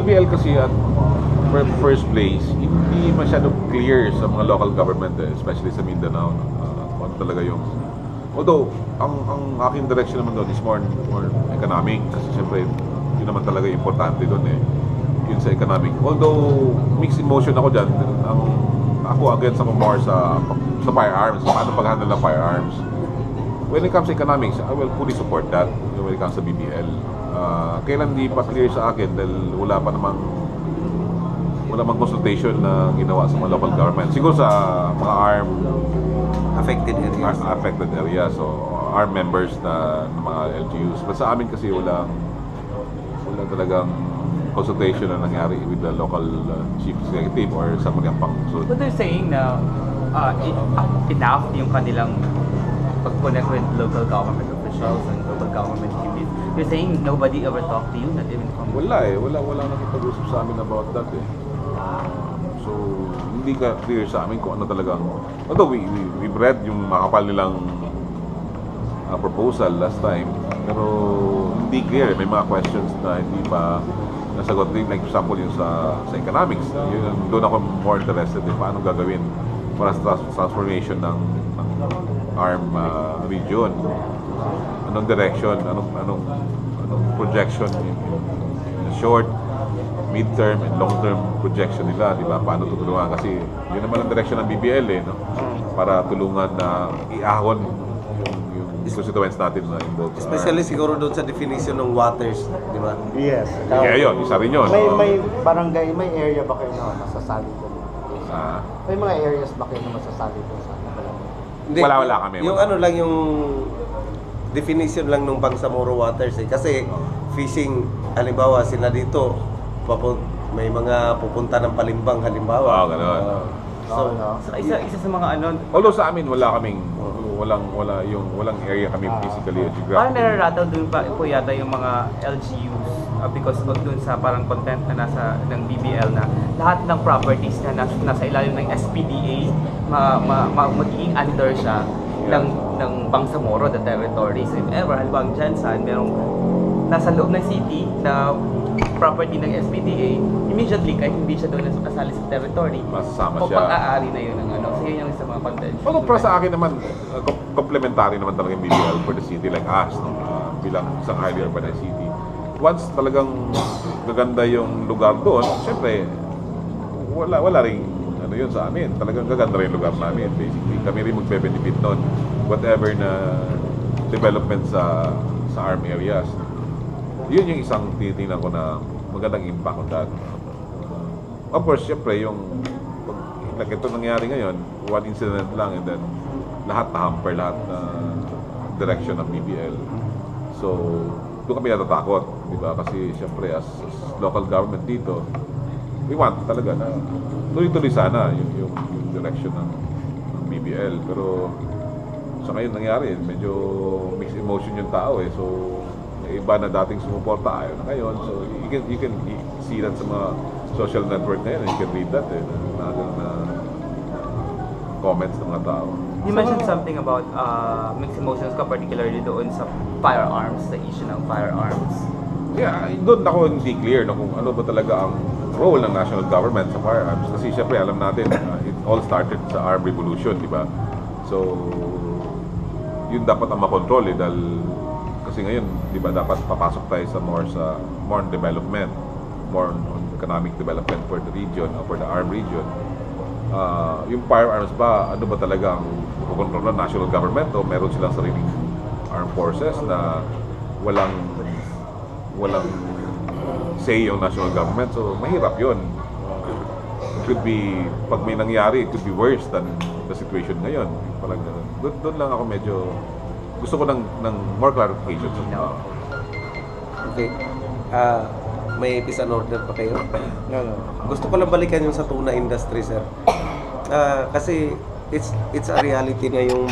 BBL kasi at first place, hindi masyado clear sa mga local government, especially sa Mindanao. Kung ano talaga yung... Although, ang aking direction naman doon is more economic. Kasi syempre, yun naman talaga importante doon yun sa economic. Although, mixed emotion ako dyan. Ako against ako more sa firearms. Paano pag-handle ng firearms. When it comes to economics, I will fully support that when it comes to BBL. Kailan di pa clear sa akin dahil wala mang consultation na ginawa sa mga local government. Siguro sa mga affected areas. So armed members na mga LGUs. But sa amin kasi wala talagang consultation na nangyari with the local chief executive or sa mga pang-consultation. But they're saying na enough yung kanilang pag-connect with local government officials and local government units. You're saying nobody ever talked to you, not even from... Wala nakipag-usap sa amin about that So, hindi ka clear sa amin kung ano talagang... Although we've read yung makapal nilang proposal last time, pero hindi clear. May mga questions na hindi pa nasagot din. Like example yung sa economics. Doon ako more interested paano gagawin para sa transformation ng ARM region. Anong direction, anong projection in short, mid-term and long-term projection nila, di ba? Paano tutulungan? Kasi yun naman ang direction ng BBL no? Para tulungan na iahon yung constituents natin na involved. Especially siguro doon sa definition ng waters, di ba? Yes. Kaya yun, isa rin yun. May barangay, may area ba kayo na masasali doon? May mga areas ba kayo na masasali doon sa Hindi, wala kami. Yung ano lang yung definition lang ng Bangsamoro Waters kasi fishing, halimbawa sila dito may mga pupunta ng Palimbang halimbawa. Gano'n. So isa sa mga ano... Although sa amin walang area kami physically or geographically. Parang nararattle dun pa po yata yung mga LGUs because of dun sa parang content na nasa ng BBL na lahat ng properties na nasa ilalim ng SPDA magiging under siya ng Bangsamoro, the territory. So if ever, halimbawa ang Jansan, merong nasa loob ng city na property ng SPDA, immediately kahit hindi siya doon kasali sa territory, masasama siya. Pag-aari na yun ng ano. So yun yung isa mga contention. Although para sa akin naman, complementary naman talaga yung BBL for the city like us, bilang isang highly urbanized city. Once talagang gaganda yung lugar doon, syempre, wala rin ano yun sa amin. Talagang gaganda rin yung lugar namin. Basically, kami rin magbe-benefit nun. Whatever na development sa ARM areas. Yun yung isang tinitingnan ko na magandang impact on that. Of course, syempre, like ito nangyari ngayon, one incident lang and then lahat na-hamper, lahat na direction ng BBL. So, doon kami natatakot, di ba? Kasi syempre, as local government dito, we want talaga na tuloy-tuloy sana yung direction ng BBL. Pero sa ngayon nangyari, medyo mixed emotion yung tao So, iba na dating sumuporta, ayaw na ngayon. So, you can see that sa mga social network na yun. You can read that na comments ng mga tao. You mentioned something about mixed emotions ka, particularly doon sa firearms, sa issue ng firearms. Yeah, doon ako hindi clear kung ano ba talaga ang role ng national government sa firearms. Kasi syempre alam natin, it all started sa armed revolution, di ba? So, yun dapat ang makontrol dahil kasi ngayon, di ba, dapat papasok tayo sa more on development, more on economic development for the region, for the armed region. Yung firearms ba, ano ba talaga ang kukontrol ng national government o meron silang sariling armed forces na walang say yung national government? So, mahirap yun. It could be, pag may nangyari, it could be worse than the situation ngayon. Parang doon lang ako medyo gusto ko ng more clarification. Okay. May peace and order pa kayo? No. Gusto ko lang balikan yung sa tuna industry, sir. Kasi it's a reality na yung